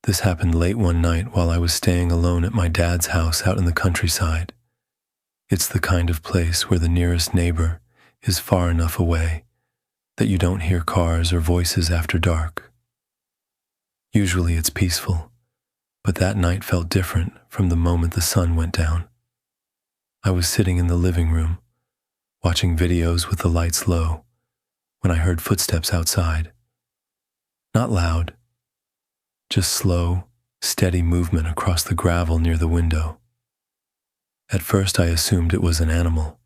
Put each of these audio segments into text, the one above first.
This happened late one night while I was staying alone at my dad's house out in the countryside. It's the kind of place where the nearest neighbor is far enough away that you don't hear cars or voices after dark. Usually it's peaceful, but that night felt different from the moment the sun went down. I was sitting in the living room, watching videos with the lights low, when I heard footsteps outside. Not loud, just slow, steady movement across the gravel near the window. At first I assumed it was an animal.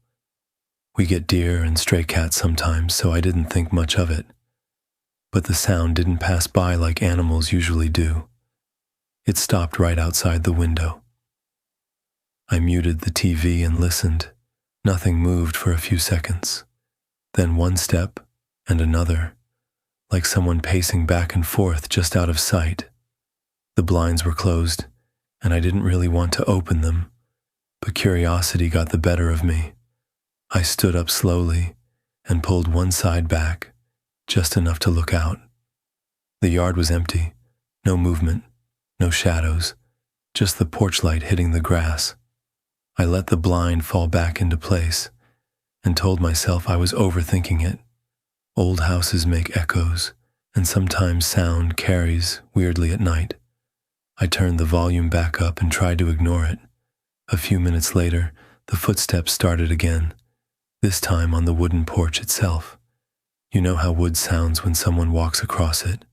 We get deer and stray cats sometimes, so I didn't think much of it. But the sound didn't pass by like animals usually do. It stopped right outside the window. I muted the TV and listened. Nothing moved for a few seconds. Then one step and another, like someone pacing back and forth just out of sight. The blinds were closed, and I didn't really want to open them, but curiosity got the better of me. I stood up slowly and pulled one side back, just enough to look out. The yard was empty, no movement, no shadows, just the porch light hitting the grass. I let the blind fall back into place and told myself I was overthinking it. Old houses make echoes, and sometimes sound carries weirdly at night. I turned the volume back up and tried to ignore it. A few minutes later, the footsteps started again, this time on the wooden porch itself. You know how wood sounds when someone walks across it?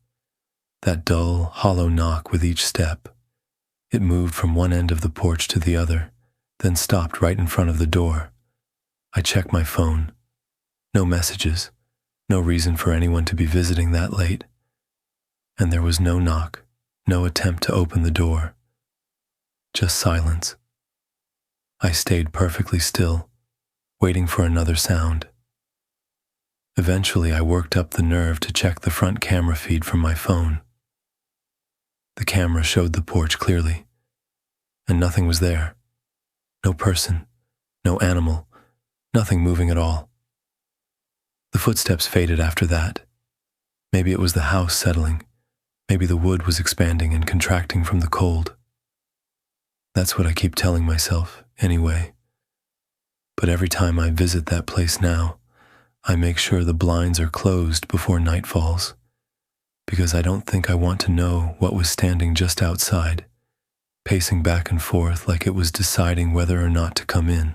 That dull, hollow knock with each step. It moved from one end of the porch to the other, then stopped right in front of the door. I checked my phone. No messages, no reason for anyone to be visiting that late. And there was no knock, no attempt to open the door. Just silence. I stayed perfectly still, waiting for another sound. Eventually, I worked up the nerve to check the front camera feed from my phone. The camera showed the porch clearly, and nothing was there. No person, no animal, nothing moving at all. The footsteps faded after that. Maybe it was the house settling. Maybe the wood was expanding and contracting from the cold. That's what I keep telling myself, anyway. But every time I visit that place now, I make sure the blinds are closed before night falls, because I don't think I want to know what was standing just outside, pacing back and forth like it was deciding whether or not to come in.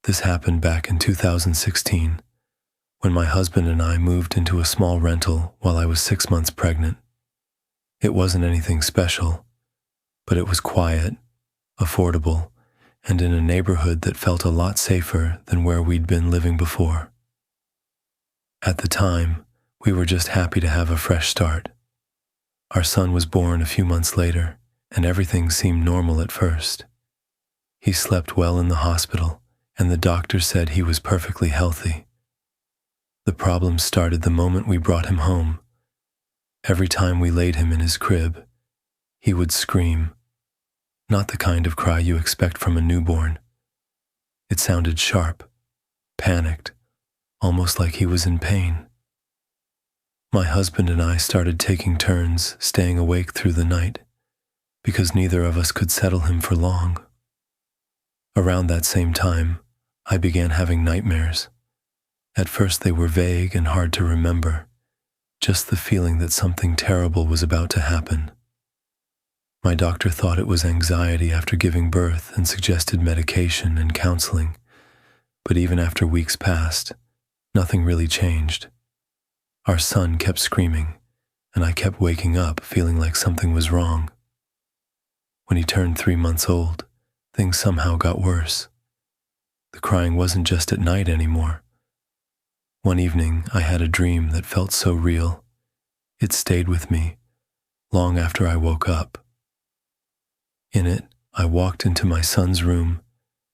This happened back in 2016, when my husband and I moved into a small rental while I was 6 months pregnant. It wasn't anything special, but it was quiet, affordable, and in a neighborhood that felt a lot safer than where we'd been living before. At the time, we were just happy to have a fresh start. Our son was born a few months later, and everything seemed normal at first. He slept well in the hospital, and the doctor said he was perfectly healthy. The problem started the moment we brought him home. Every time we laid him in his crib, he would scream. Not the kind of cry you expect from a newborn. It sounded sharp, panicked, almost like he was in pain. My husband and I started taking turns staying awake through the night, because neither of us could settle him for long. Around that same time, I began having nightmares. At first they were vague and hard to remember, just the feeling that something terrible was about to happen. My doctor thought it was anxiety after giving birth and suggested medication and counseling, but even after weeks passed, nothing really changed. Our son kept screaming, and I kept waking up feeling like something was wrong. When he turned 3 months old, things somehow got worse. The crying wasn't just at night anymore. One evening, I had a dream that felt so real. It stayed with me long after I woke up. In it, I walked into my son's room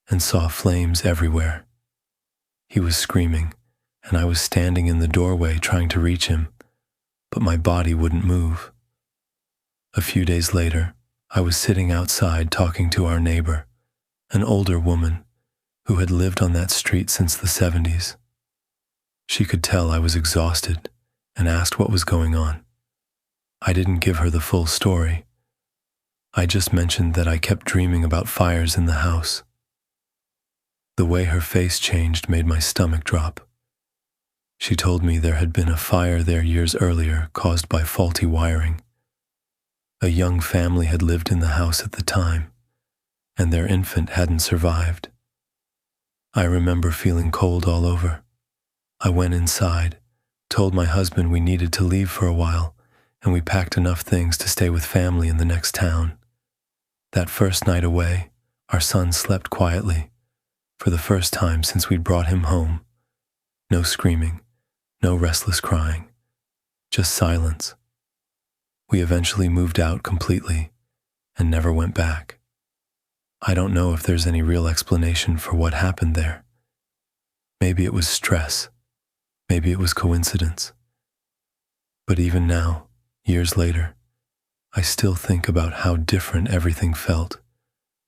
and saw flames everywhere. He was screaming, and I was standing in the doorway trying to reach him, but my body wouldn't move. A few days later, I was sitting outside talking to our neighbor, an older woman who had lived on that street since the 70s. She could tell I was exhausted and asked what was going on. I didn't give her the full story. I just mentioned that I kept dreaming about fires in the house. The way her face changed made my stomach drop. She told me there had been a fire there years earlier caused by faulty wiring. A young family had lived in the house at the time, and their infant hadn't survived. I remember feeling cold all over. I went inside, told my husband we needed to leave for a while, and we packed enough things to stay with family in the next town. That first night away, our son slept quietly, for the first time since we'd brought him home. No screaming, no restless crying, just silence. We eventually moved out completely and never went back. I don't know if there's any real explanation for what happened there. Maybe it was stress. Maybe it was coincidence. But even now, years later, I still think about how different everything felt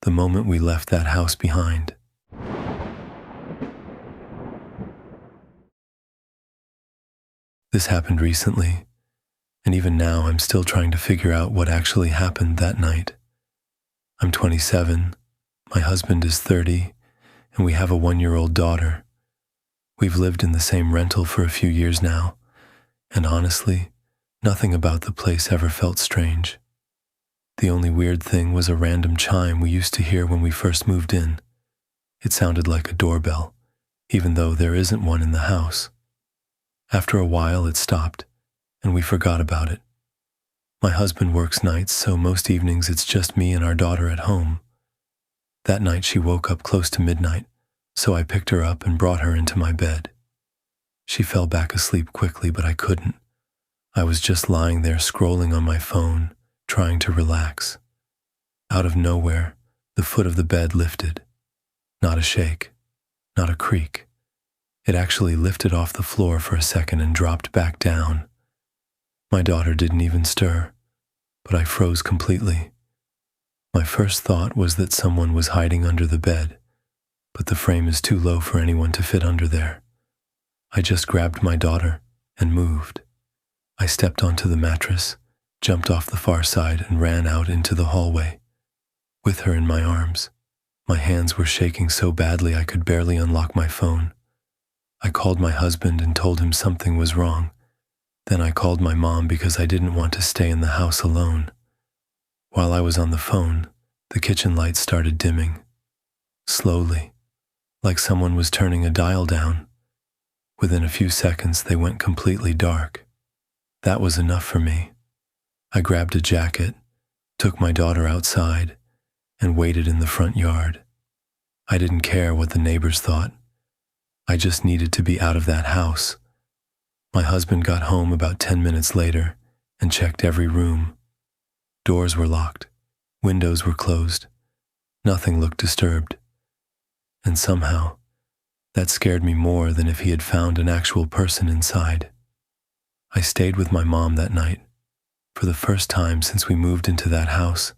the moment we left that house behind. This happened recently, and even now I'm still trying to figure out what actually happened that night. I'm 27, my husband is 30, and we have a 1-year-old daughter. We've lived in the same rental for a few years now, and honestly, nothing about the place ever felt strange. The only weird thing was a random chime we used to hear when we first moved in. It sounded like a doorbell, even though there isn't one in the house. After a while, it stopped, and we forgot about it. My husband works nights, so most evenings it's just me and our daughter at home. That night she woke up close to midnight, so I picked her up and brought her into my bed. She fell back asleep quickly, but I couldn't. I was just lying there scrolling on my phone, trying to relax. Out of nowhere, the foot of the bed lifted. Not a shake, not a creak. It actually lifted off the floor for a second and dropped back down. My daughter didn't even stir, but I froze completely. My first thought was that someone was hiding under the bed, but the frame is too low for anyone to fit under there. I just grabbed my daughter and moved. I stepped onto the mattress, jumped off the far side, and ran out into the hallway. With her in my arms, my hands were shaking so badly I could barely unlock my phone. I called my husband and told him something was wrong. Then I called my mom because I didn't want to stay in the house alone. While I was on the phone, the kitchen lights started dimming. Slowly, like someone was turning a dial down. Within a few seconds, they went completely dark. That was enough for me. I grabbed a jacket, took my daughter outside, and waited in the front yard. I didn't care what the neighbors thought. I just needed to be out of that house. My husband got home about 10 minutes later and checked every room. Doors were locked, windows were closed, nothing looked disturbed. And somehow, that scared me more than if he had found an actual person inside. I stayed with my mom that night. For the first time since we moved into that house,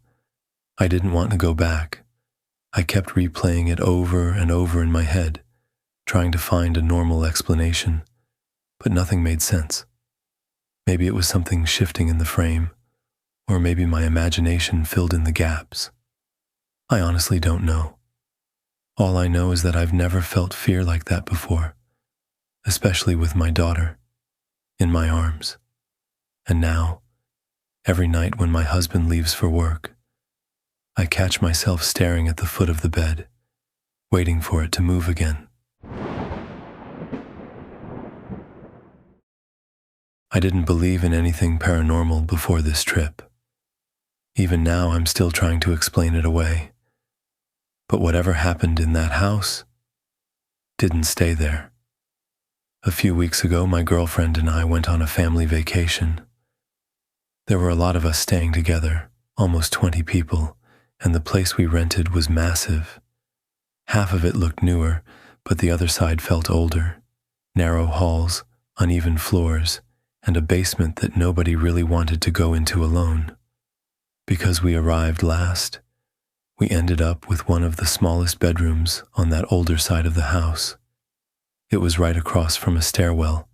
I didn't want to go back. I kept replaying it over and over in my head, trying to find a normal explanation, but nothing made sense. Maybe it was something shifting in the frame, or maybe my imagination filled in the gaps. I honestly don't know. All I know is that I've never felt fear like that before, especially with my daughter in my arms. And now, every night when my husband leaves for work, I catch myself staring at the foot of the bed, waiting for it to move again. I didn't believe in anything paranormal before this trip. Even now, I'm still trying to explain it away. But whatever happened in that house didn't stay there. A few weeks ago, my girlfriend and I went on a family vacation. There were a lot of us staying together, almost 20 people, and the place we rented was massive. Half of it looked newer, but the other side felt older. Narrow halls, uneven floors, and a basement that nobody really wanted to go into alone. Because we arrived last, we ended up with one of the smallest bedrooms on that older side of the house. It was right across from a stairwell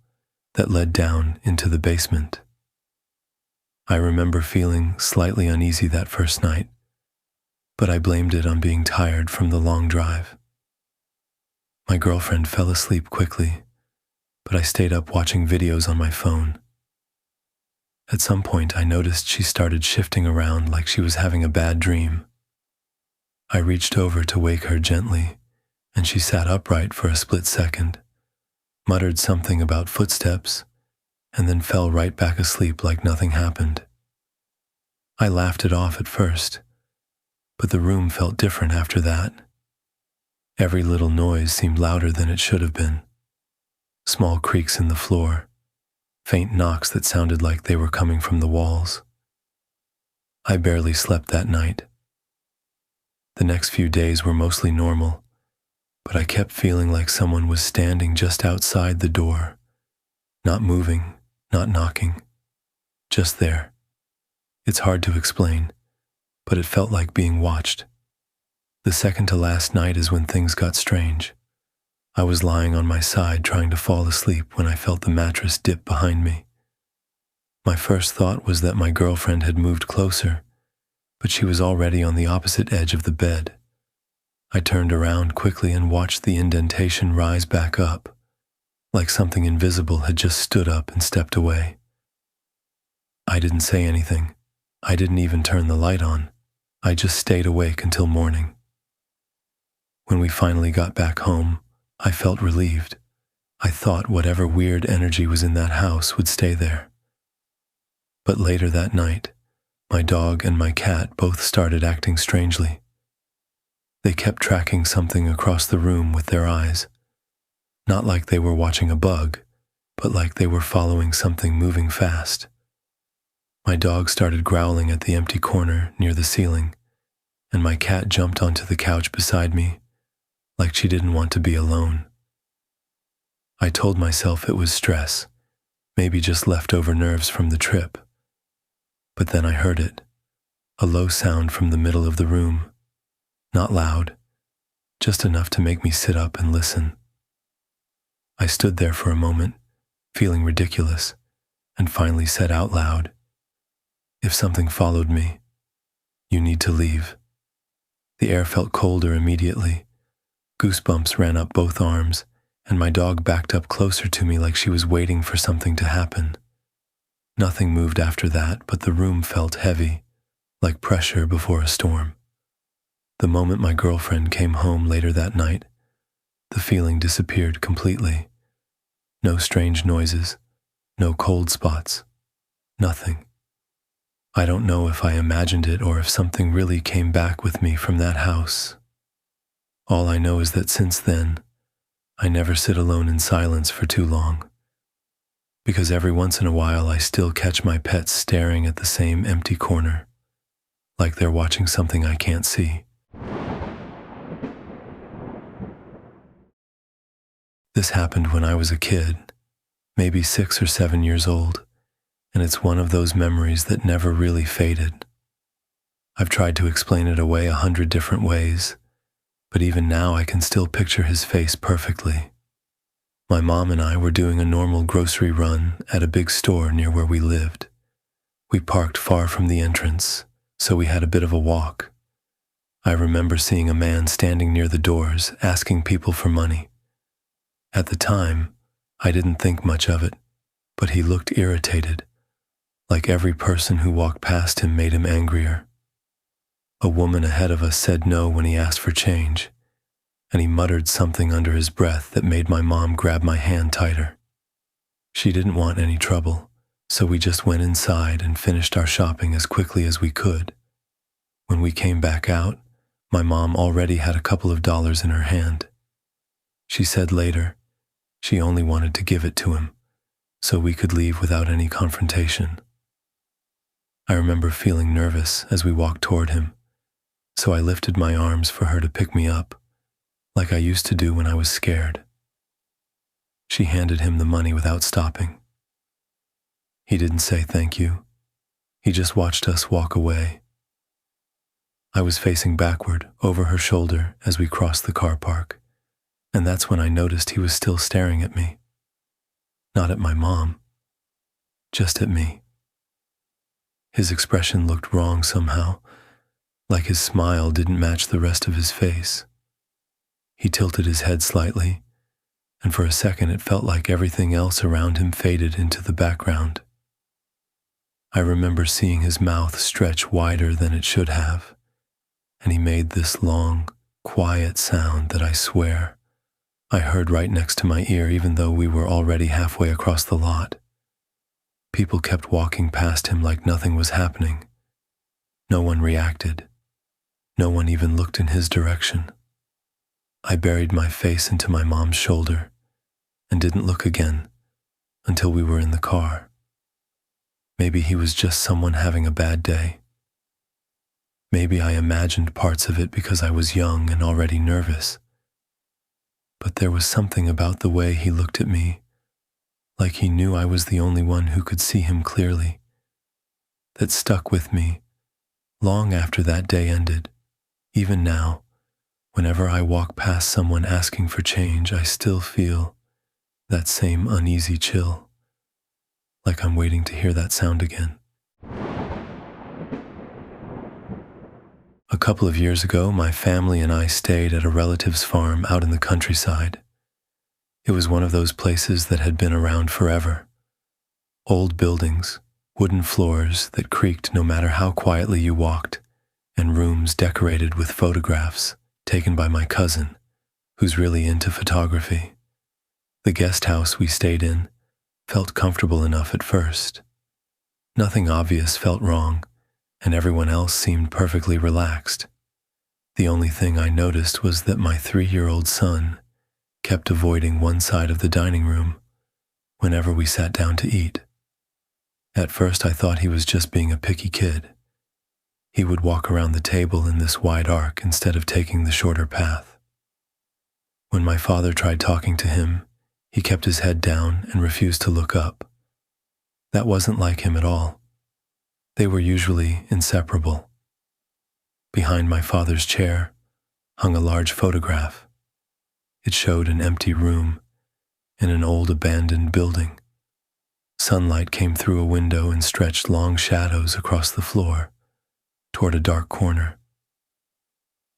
that led down into the basement. I remember feeling slightly uneasy that first night, but I blamed it on being tired from the long drive. My girlfriend fell asleep quickly, but I stayed up watching videos on my phone. At some point, I noticed she started shifting around like she was having a bad dream. I reached over to wake her gently, and she sat upright for a split second, muttered something about footsteps, and then fell right back asleep like nothing happened. I laughed it off at first, but the room felt different after that. Every little noise seemed louder than it should have been. Small creaks in the floor, faint knocks that sounded like they were coming from the walls. I barely slept that night. The next few days were mostly normal, but I kept feeling like someone was standing just outside the door, not moving, not knocking, just there. It's hard to explain, but it felt like being watched. The second to last night is when things got strange. I was lying on my side trying to fall asleep when I felt the mattress dip behind me. My first thought was that my girlfriend had moved closer, but she was already on the opposite edge of the bed. I turned around quickly and watched the indentation rise back up, like something invisible had just stood up and stepped away. I didn't say anything. I didn't even turn the light on. I just stayed awake until morning. When we finally got back home, I felt relieved. I thought whatever weird energy was in that house would stay there. But later that night, my dog and my cat both started acting strangely. They kept tracking something across the room with their eyes, not like they were watching a bug, but like they were following something moving fast. My dog started growling at the empty corner near the ceiling, and my cat jumped onto the couch beside me, like she didn't want to be alone. I told myself it was stress, maybe just leftover nerves from the trip. But then I heard it, a low sound from the middle of the room, not loud, just enough to make me sit up and listen. I stood there for a moment, feeling ridiculous, and finally said out loud, "If something followed me, you need to leave." The air felt colder immediately. Goosebumps ran up both arms, and my dog backed up closer to me like she was waiting for something to happen. Nothing moved after that, but the room felt heavy, like pressure before a storm. The moment my girlfriend came home later that night, the feeling disappeared completely. No strange noises, no cold spots, nothing. I don't know if I imagined it or if something really came back with me from that house. All I know is that since then, I never sit alone in silence for too long, because every once in a while I still catch my pets staring at the same empty corner, like they're watching something I can't see. This happened when I was a kid, maybe 6 or 7 years old, and it's one of those memories that never really faded. I've tried to explain it away 100 different ways, but even now I can still picture his face perfectly. My mom and I were doing a normal grocery run at a big store near where we lived. We parked far from the entrance, so we had a bit of a walk. I remember seeing a man standing near the doors asking people for money. At the time, I didn't think much of it, but he looked irritated, like every person who walked past him made him angrier. A woman ahead of us said no when he asked for change, and he muttered something under his breath that made my mom grab my hand tighter. She didn't want any trouble, so we just went inside and finished our shopping as quickly as we could. When we came back out, my mom already had a couple of dollars in her hand. She said later she only wanted to give it to him, so we could leave without any confrontation. I remember feeling nervous as we walked toward him, so I lifted my arms for her to pick me up, like I used to do when I was scared. She handed him the money without stopping. He didn't say thank you. He just watched us walk away. I was facing backward over her shoulder as we crossed the car park, And that's when I noticed he was still staring at me. Not at my mom, just at me. His expression looked wrong somehow, like his smile didn't match the rest of his face. He tilted his head slightly, and for a second it felt like everything else around him faded into the background. I remember seeing his mouth stretch wider than it should have, and he made this long, quiet sound that I swear I heard right next to my ear even though we were already halfway across the lot. People kept walking past him like nothing was happening. No one reacted. No one even looked in his direction. I buried my face into my mom's shoulder and didn't look again until we were in the car. Maybe he was just someone having a bad day. Maybe I imagined parts of it because I was young and already nervous. But there was something about the way he looked at me, like he knew I was the only one who could see him clearly, that stuck with me long after that day ended. Even now, whenever I walk past someone asking for change, I still feel that same uneasy chill, like I'm waiting to hear that sound again. A couple of years ago, my family and I stayed at a relative's farm out in the countryside. It was one of those places that had been around forever. Old buildings, wooden floors that creaked no matter how quietly you walked, and rooms decorated with photographs taken by my cousin, who's really into photography. The guest house we stayed in felt comfortable enough at first. Nothing obvious felt wrong, and everyone else seemed perfectly relaxed. The only thing I noticed was that my 3-year-old son kept avoiding one side of the dining room whenever we sat down to eat. At first I thought he was just being a picky kid. He would walk around the table in this wide arc instead of taking the shorter path. When my father tried talking to him, he kept his head down and refused to look up. That wasn't like him at all. They were usually inseparable. Behind my father's chair hung a large photograph. It showed an empty room in an old abandoned building. Sunlight came through a window and stretched long shadows across the floor toward a dark corner.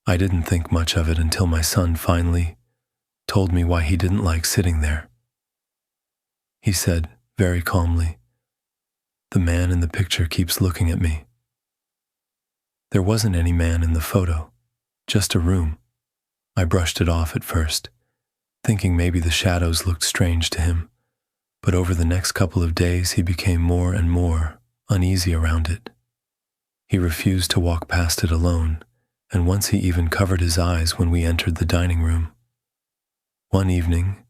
I didn't think much of it until my son finally told me why he didn't like sitting there. He said, very calmly, "The man in the picture keeps looking at me." There wasn't any man in the photo, just a room. I brushed it off at first, thinking maybe the shadows looked strange to him, but over the next couple of days he became more and more uneasy around it. He refused to walk past it alone, and once he even covered his eyes when we entered the dining room. One evening,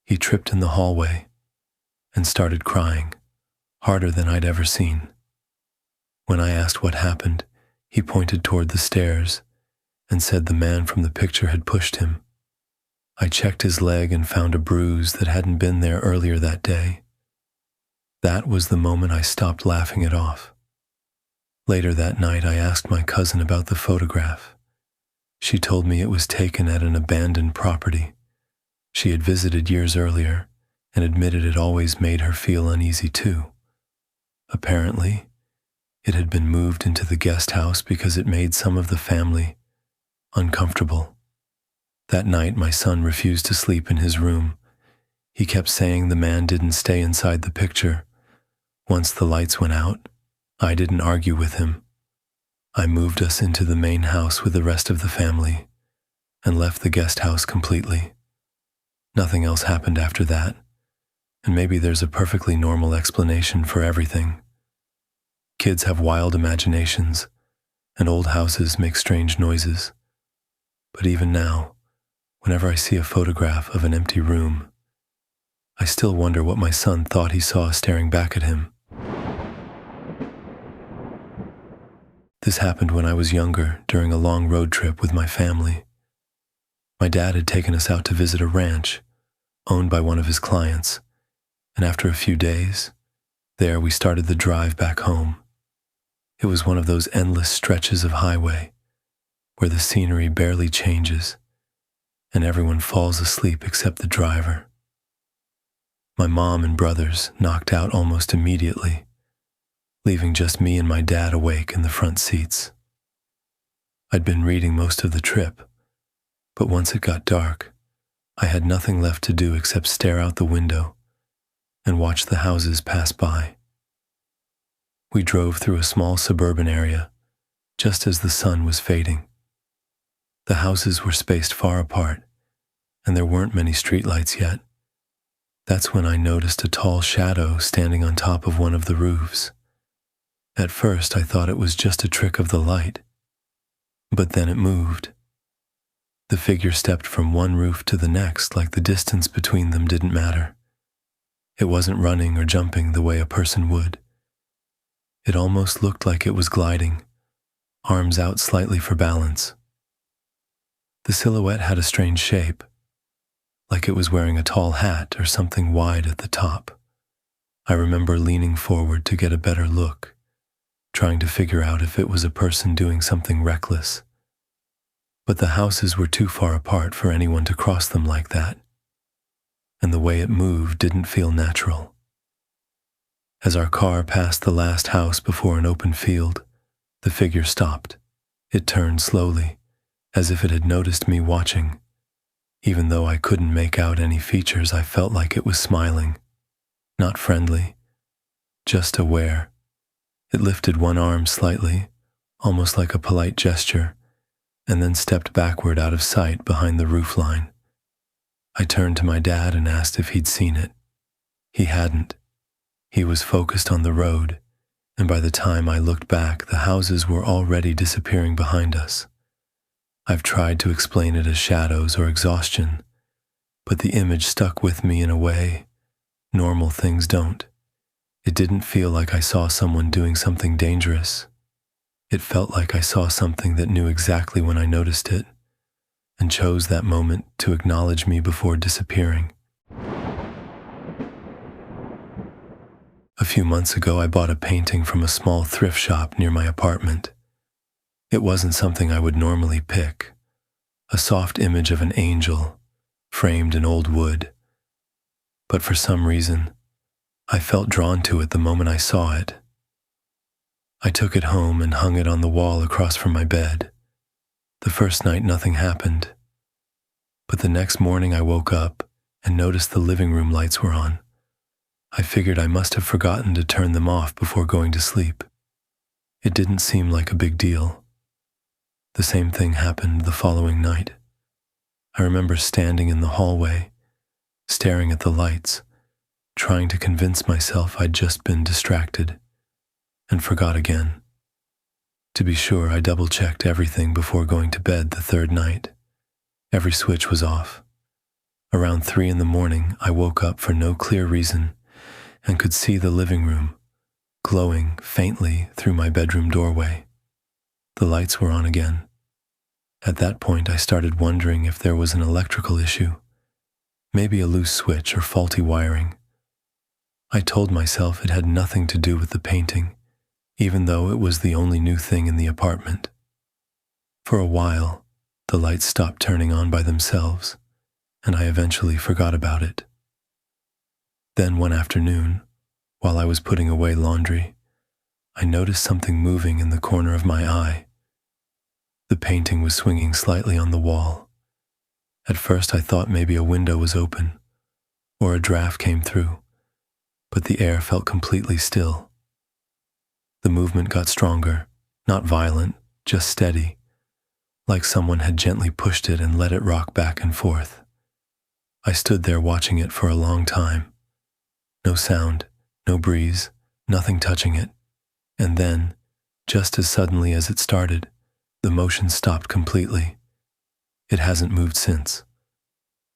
he tripped in the hallway and started crying, harder than I'd ever seen. When I asked what happened, he pointed toward the stairs and said the man from the picture had pushed him. I checked his leg and found a bruise that hadn't been there earlier that day. That was the moment I stopped laughing it off. Later that night, I asked my cousin about the photograph. She told me it was taken at an abandoned property she had visited years earlier and admitted it always made her feel uneasy too. Apparently, it had been moved into the guest house because it made some of the family uncomfortable. That night, my son refused to sleep in his room. He kept saying the man didn't stay inside the picture. Once the lights went out, I didn't argue with him. I moved us into the main house with the rest of the family and left the guest house completely. Nothing else happened after that, and maybe there's a perfectly normal explanation for everything. Kids have wild imaginations, and old houses make strange noises. But even now, whenever I see a photograph of an empty room, I still wonder what my son thought he saw staring back at him. This happened when I was younger, during a long road trip with my family. My dad had taken us out to visit a ranch owned by one of his clients, and after a few days, there we started the drive back home. It was one of those endless stretches of highway where the scenery barely changes, and everyone falls asleep except the driver. My mom and brothers knocked out almost immediately, leaving just me and my dad awake in the front seats. I'd been reading most of the trip, but once it got dark, I had nothing left to do except stare out the window and watch the houses pass by. We drove through a small suburban area just as the sun was fading. The houses were spaced far apart, and there weren't many streetlights yet. That's when I noticed a tall shadow standing on top of one of the roofs. At first, I thought it was just a trick of the light, but then it moved. The figure stepped from one roof to the next like the distance between them didn't matter. It wasn't running or jumping the way a person would. It almost looked like it was gliding, arms out slightly for balance. The silhouette had a strange shape, like it was wearing a tall hat or something wide at the top. I remember leaning forward to get a better look, trying to figure out if it was a person doing something reckless. But the houses were too far apart for anyone to cross them like that, and the way it moved didn't feel natural. As our car passed the last house before an open field, the figure stopped. It turned slowly, as if it had noticed me watching. Even though I couldn't make out any features, I felt like it was smiling. Not friendly, just aware. It lifted one arm slightly, almost like a polite gesture, and then stepped backward out of sight behind the roofline. I turned to my dad and asked if he'd seen it. He hadn't. He was focused on the road, and by the time I looked back, the houses were already disappearing behind us. I've tried to explain it as shadows or exhaustion, but the image stuck with me in a way normal things don't. It didn't feel like I saw someone doing something dangerous. It felt like I saw something that knew exactly when I noticed it, and chose that moment to acknowledge me before disappearing. A few months ago, I bought a painting from a small thrift shop near my apartment. It wasn't something I would normally pick, a soft image of an angel, framed in old wood. But for some reason, I felt drawn to it the moment I saw it. I took it home and hung it on the wall across from my bed. The first night, nothing happened. But the next morning, I woke up and noticed the living room lights were on. I figured I must have forgotten to turn them off before going to sleep. It didn't seem like a big deal. The same thing happened the following night. I remember standing in the hallway, staring at the lights, trying to convince myself I'd just been distracted, and forgot again. To be sure, I double-checked everything before going to bed the third night. Every switch was off. Around 3 a.m, I woke up for no clear reason and could see the living room glowing faintly through my bedroom doorway. The lights were on again. At that point, I started wondering if there was an electrical issue, maybe a loose switch or faulty wiring. I told myself it had nothing to do with the painting, even though it was the only new thing in the apartment. For a while, the lights stopped turning on by themselves, and I eventually forgot about it. Then one afternoon, while I was putting away laundry, I noticed something moving in the corner of my eye. The painting was swinging slightly on the wall. At first I thought maybe a window was open, or a draft came through, but the air felt completely still. The movement got stronger, not violent, just steady, like someone had gently pushed it and let it rock back and forth. I stood there watching it for a long time. No sound, no breeze, nothing touching it. And then, just as suddenly as it started, the motion stopped completely. It hasn't moved since.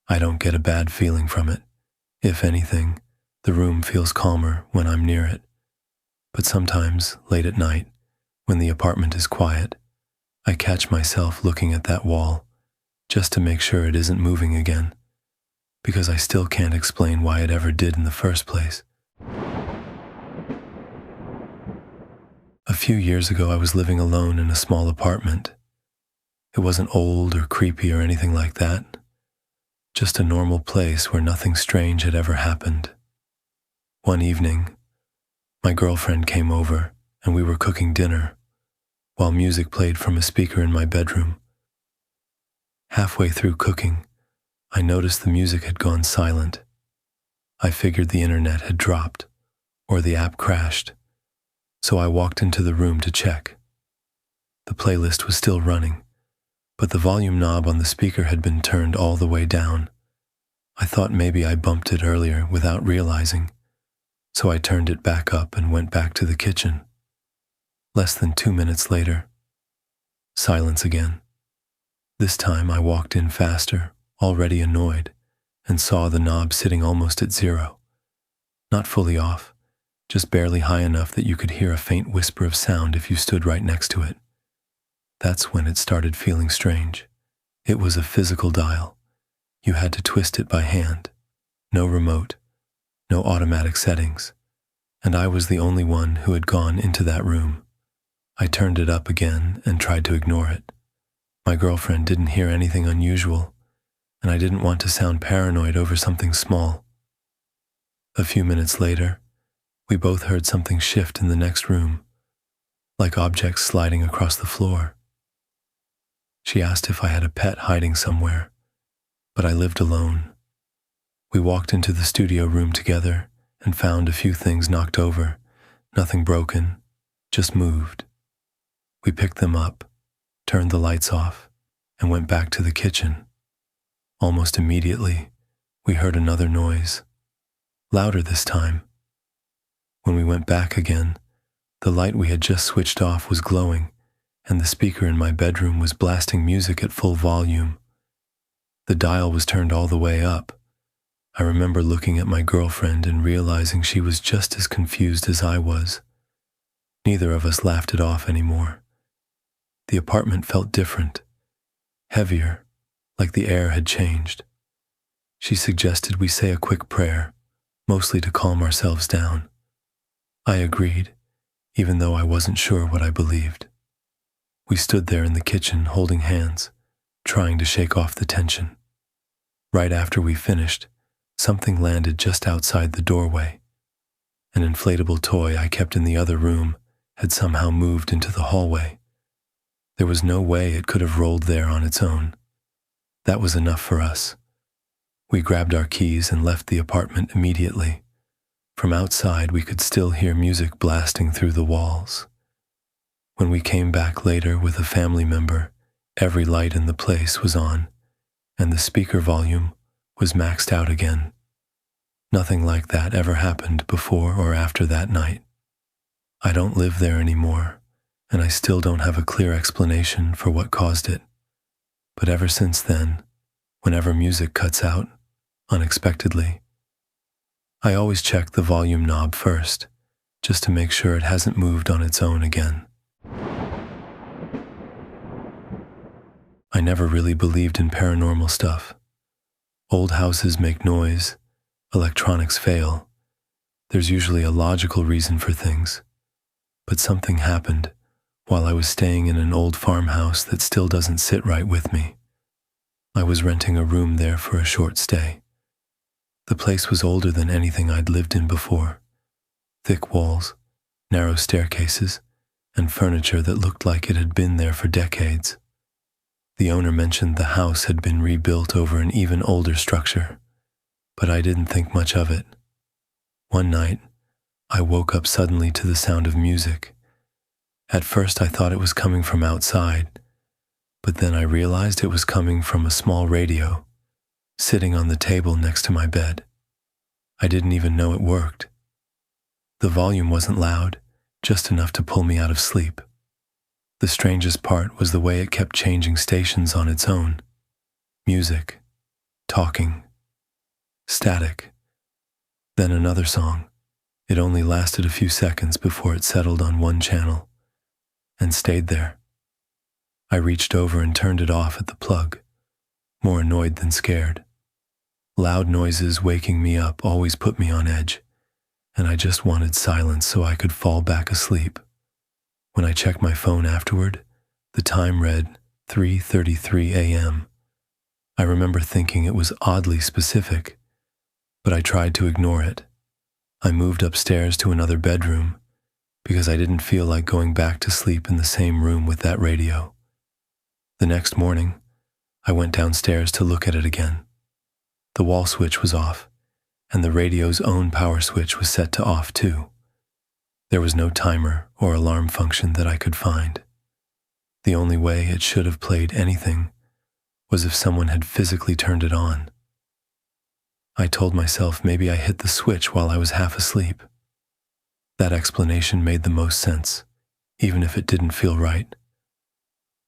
I don't get a bad feeling from it. If anything, the room feels calmer when I'm near it. But sometimes, late at night, when the apartment is quiet, I catch myself looking at that wall, just to make sure it isn't moving again, because I still can't explain why it ever did in the first place. A few years ago, I was living alone in a small apartment. It wasn't old or creepy or anything like that. just a normal place where nothing strange had ever happened. One evening, my girlfriend came over and we were cooking dinner while music played from a speaker in my bedroom. Halfway through cooking, I noticed the music had gone silent. I figured the internet had dropped or the app crashed, so I walked into the room to check. The playlist was still running, but the volume knob on the speaker had been turned all the way down. I thought maybe I bumped it earlier without realizing, so I turned it back up and went back to the kitchen. Less than 2 minutes later, silence again. This time I walked in faster, already annoyed, and saw the knob sitting almost at zero. Not fully off, just barely high enough that you could hear a faint whisper of sound if you stood right next to it. That's when it started feeling strange. It was a physical dial. You had to twist it by hand. No remote, no automatic settings, and I was the only one who had gone into that room. I turned it up again and tried to ignore it. My girlfriend didn't hear anything unusual, and I didn't want to sound paranoid over something small. A few minutes later, we both heard something shift in the next room, like objects sliding across the floor. She asked if I had a pet hiding somewhere, but I lived alone. We walked into the studio room together and found a few things knocked over, nothing broken, just moved. We picked them up, turned the lights off, and went back to the kitchen. Almost immediately, we heard another noise, louder this time. When we went back again, the light we had just switched off was glowing, and the speaker in my bedroom was blasting music at full volume. The dial was turned all the way up. I remember looking at my girlfriend and realizing she was just as confused as I was. Neither of us laughed it off anymore. The apartment felt different, heavier, like the air had changed. She suggested we say a quick prayer, mostly to calm ourselves down. I agreed, even though I wasn't sure what I believed. We stood there in the kitchen holding hands, trying to shake off the tension. Right after we finished, something landed just outside the doorway. An inflatable toy I kept in the other room had somehow moved into the hallway. There was no way it could have rolled there on its own. That was enough for us. We grabbed our keys and left the apartment immediately. From outside, we could still hear music blasting through the walls. When we came back later with a family member, every light in the place was on, and the speaker volume was maxed out again. Nothing like that ever happened before or after that night. I don't live there anymore, and I still don't have a clear explanation for what caused it. But ever since then, whenever music cuts out, unexpectedly, I always check the volume knob first, just to make sure it hasn't moved on its own again. I never really believed in paranormal stuff. Old houses make noise, electronics fail. There's usually a logical reason for things. But something happened while I was staying in an old farmhouse that still doesn't sit right with me. I was renting a room there for a short stay. The place was older than anything I'd lived in before. Thick walls, narrow staircases, and furniture that looked like it had been there for decades. The owner mentioned the house had been rebuilt over an even older structure, but I didn't think much of it. One night, I woke up suddenly to the sound of music. At first I thought it was coming from outside, but then I realized it was coming from a small radio, sitting on the table next to my bed. I didn't even know it worked. The volume wasn't loud, just enough to pull me out of sleep. The strangest part was the way it kept changing stations on its own. Music, talking, static, then another song. It only lasted a few seconds before it settled on one channel and stayed there. I reached over and turned it off at the plug, more annoyed than scared. Loud noises waking me up always put me on edge, and I just wanted silence so I could fall back asleep. When I checked my phone afterward, the time read 3:33 a.m. I remember thinking it was oddly specific, but I tried to ignore it. I moved upstairs to another bedroom because I didn't feel like going back to sleep in the same room with that radio. The next morning, I went downstairs to look at it again. The wall switch was off, and the radio's own power switch was set to off too. There was no timer or alarm function that I could find. The only way it should have played anything was if someone had physically turned it on. I told myself maybe I hit the switch while I was half asleep. That explanation made the most sense, even if it didn't feel right.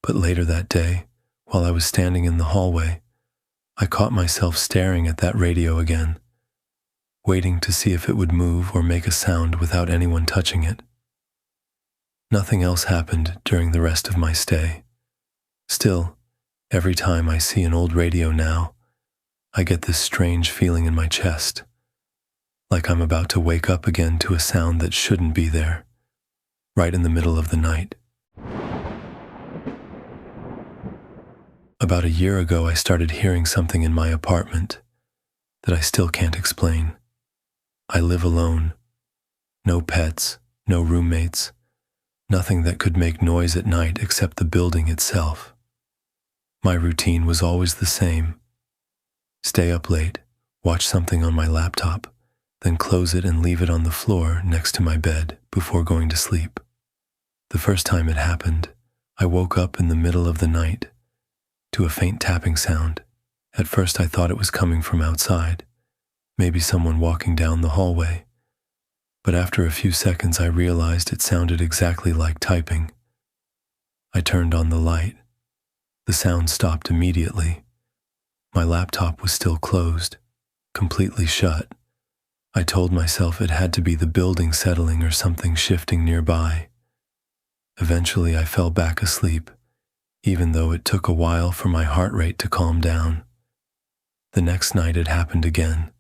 But later that day, while I was standing in the hallway, I caught myself staring at that radio again, waiting to see if it would move or make a sound without anyone touching it. Nothing else happened during the rest of my stay. Still, every time I see an old radio now, I get this strange feeling in my chest, like I'm about to wake up again to a sound that shouldn't be there, right in the middle of the night. About a year ago, I started hearing something in my apartment that I still can't explain. I live alone. No pets, no roommates, nothing that could make noise at night except the building itself. My routine was always the same. Stay up late, watch something on my laptop, then close it and leave it on the floor next to my bed before going to sleep. The first time it happened, I woke up in the middle of the night to a faint tapping sound. At first I thought it was coming from outside, maybe someone walking down the hallway. But after a few seconds I realized it sounded exactly like typing. I turned on the light. The sound stopped immediately. My laptop was still closed, completely shut. I told myself it had to be the building settling or something shifting nearby. Eventually I fell back asleep, even though it took a while for my heart rate to calm down. The next night it happened again.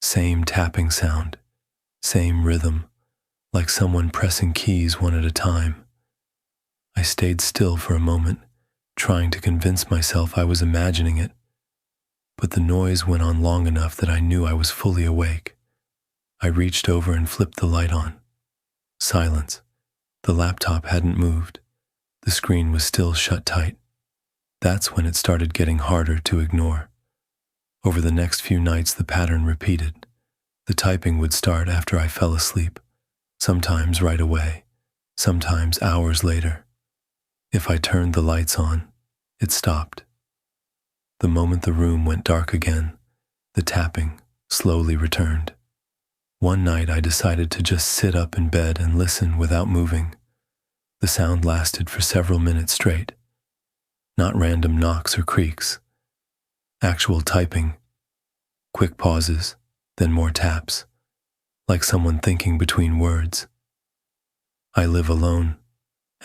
Same tapping sound, same rhythm, like someone pressing keys one at a time. I stayed still for a moment, trying to convince myself I was imagining it, but the noise went on long enough that I knew I was fully awake. I reached over and flipped the light on. Silence. The laptop hadn't moved. The screen was still shut tight. That's when it started getting harder to ignore. Over the next few nights, the pattern repeated. The typing would start after I fell asleep, sometimes right away, sometimes hours later. If I turned the lights on, it stopped. The moment the room went dark again, the tapping slowly returned. One night I decided to just sit up in bed and listen without moving. The sound lasted for several minutes straight. Not random knocks or creaks. Actual typing. Quick pauses, then more taps, like someone thinking between words. I live alone,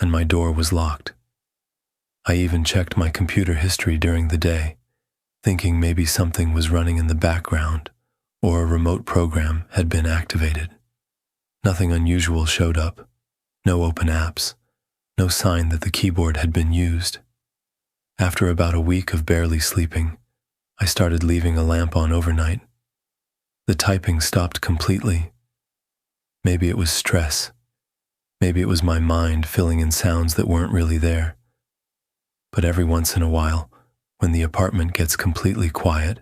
and my door was locked. I even checked my computer history during the day, thinking maybe something was running in the background or a remote program had been activated. Nothing unusual showed up. No open apps. No sign that the keyboard had been used. After about a week of barely sleeping, I started leaving a lamp on overnight. The typing stopped completely. Maybe it was stress. Maybe it was my mind filling in sounds that weren't really there. But every once in a while, when the apartment gets completely quiet,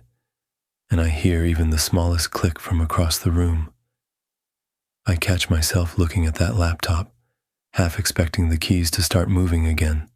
and I hear even the smallest click from across the room, I catch myself looking at that laptop, half expecting the keys to start moving again.